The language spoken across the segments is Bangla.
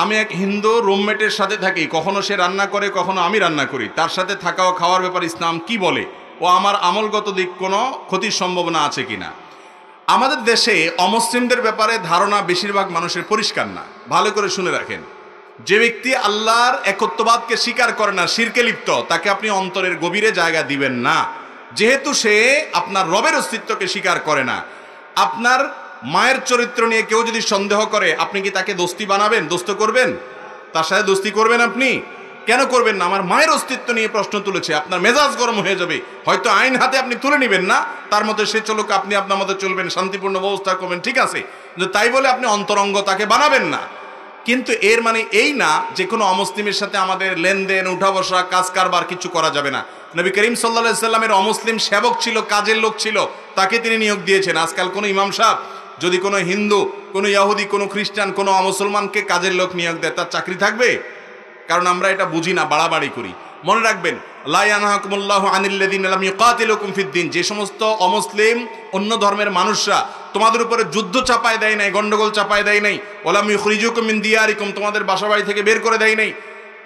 আমি এক হিন্দু রুমমেটের সাথে থাকি, কখনো সে রান্না করে কখনো আমি রান্না করি। তার সাথে থাকা ও খাওয়ার ব্যাপারে ইসলাম কি বলে ও আমার আমলগত দিক কোনো ক্ষতির সম্ভাবনা আছে কিনা? আমাদের দেশে অমুসলিমদের ব্যাপারে ধারণা বেশিরভাগ মানুষের পরিষ্কার না। ভালো করে শুনে রাখেন, যে ব্যক্তি আল্লাহর একত্ববাদকে স্বীকার করে না, শিরকে লিপ্ত, তাকে আপনি অন্তরের গভীরে জায়গা দিবেন না, যেহেতু সে আপনার রবের অস্তিত্বকে স্বীকার করে না। আপনার মায়ের চরিত্র নিয়ে কেউ যদি সন্দেহ করে, আপনি কি তাকে দোস্তি বানাবেন, দোস্ত করবেন? তার সাথে দোস্তি করবেন? আপনি কেন করবেন না? আমার মায়ের অস্তিত্ব নিয়ে প্রশ্ন তুলেছে, আপনার মেজাজ গরম হয়ে যাবে। হয়তো আইন হাতে আপনি তুলে নেবেন না, তার মধ্যে সে চলুক, আপনি আপনার মতো চলবেন, শান্তিপূর্ণ ব্যবস্থা করবেন, ঠিক আছে, কিন্তু তাই বলে আপনি অন্তরঙ্গ তাকে বানাবেন না। কিন্তু এর মানে এই না যে কোনো অমুসলিমের সাথে আমাদের লেনদেন, উঠা বসা, কাজ কারবার কিছু করা যাবে না। নবী করিম সাল্লাল্লাহু আলাইহি সাল্লামের অমুসলিম সেবক ছিল, কাজের লোক ছিল, তাকে তিনি নিয়োগ দিয়েছেন। আজকাল কোনো ইমাম সাহেব যদি কোনো হিন্দু, কোনো ইহুদি, কোনো খ্রিস্টান, কোনো অমুসলমানকে কাজের লোক নিয়োগ দেয়, তার চাকরি থাকবে? কারণ আমরা এটা বুঝি না, বাড়াবাড়ি করি। মনে রাখবেন, লা ইয়ানহাকুমুল্লাহু আনিল্লাযিনা লাম ইউকাতিলুকুম ফিদ্দিন, যে সমস্ত অমুসলিম অন্য ধর্মের মানুষরা তোমাদের উপরে যুদ্ধ চাপায় দেয় নাই, গন্ডগোল চাপায় দেয় নাই, ওয়ালাম ইউখরিজুকুম মিন দিয়ারিকুম, তোমাদের বাসাবাড়ি থেকে বের করে দেয় নাই,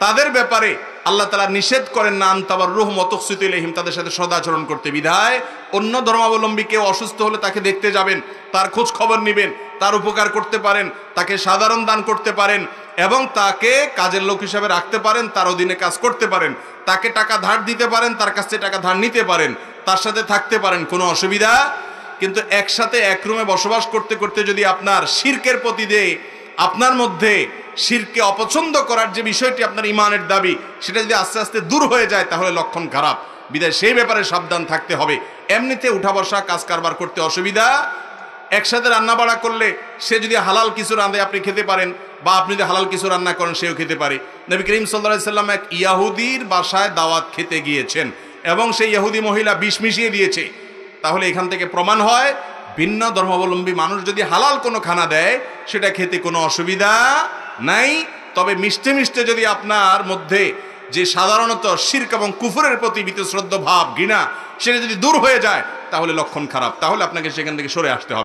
তাদের ব্যাপারে আল্লাহ তাআলা নিষেধ করেন না আনতাবাররুহুম ওয়া তুকসিতু ইলাইহিম, তাদের সাথে সদাচরণ করতে। বিধায় অন্য ধর্মাবলম্বী কেউ অসুস্থ হলে তাকে দেখতে যাবেন, তার খোঁজ খবর নেবেন, তার উপকার করতে পারেন, তাকে সাধারণ দান করতে পারেন, এবং তাকে কাজের লোক হিসাবে রাখতে পারেন, তার অধীনে কাজ করতে পারেন, তাকে টাকা ধার দিতে পারেন, তার কাছ থেকে টাকা ধার নিতে পারেন, তার সাথে থাকতে পারেন, কোনো অসুবিধা। কিন্তু একসাথে এক রুমে বসবাস করতে করতে যদি আপনার শিরকের প্রতি দেয়, আপনার মধ্যে শিরকে অপছন্দ করার যে বিষয়টি আপনার ইমানের দাবি, সেটা যদি আস্তে আস্তে দূর হয়ে যায়, তাহলে লক্ষণ খারাপ। বিধায় সেই ব্যাপারে সাবধান থাকতে হবে। এমনিতে উঠা বসা, কাজ কারবার করতে অসুবিধা। একসাথে রান্না বাড়া করলে সে যদি হালাল কিছু রাঁধে আপনি খেতে পারেন, বা আপনি যদি হালাল কিছু রান্না করেন সেও খেতে পারে। নবী করিম সাল্লাল্লাহু আলাইহি সাল্লাম এক ইয়াহুদির বাসায় দাওয়াত খেতে গিয়েছেন, এবং সেই ইহুদি মহিলা বিষ মিশিয়ে দিয়েছে। তাহলে এখান থেকে প্রমাণ হয়, ভিন্ন ধর্মাবলম্বী মানুষ যদি হালাল কোনো খানা দেয়, সেটা খেতে কোনো অসুবিধা নাই। তবে মিষ্টি মিষ্টি যদি আপনার মধ্যে যে সাধারণত শিরক এবং কুফরের প্রতি বীতশ্রদ্ধ ভাব, ঘৃণা, সেটা যদি দূর হয়ে যায়, তাহলে লক্ষণ খারাপ। তাহলে আপনাকে সেখান থেকে সরে আসতে হবে।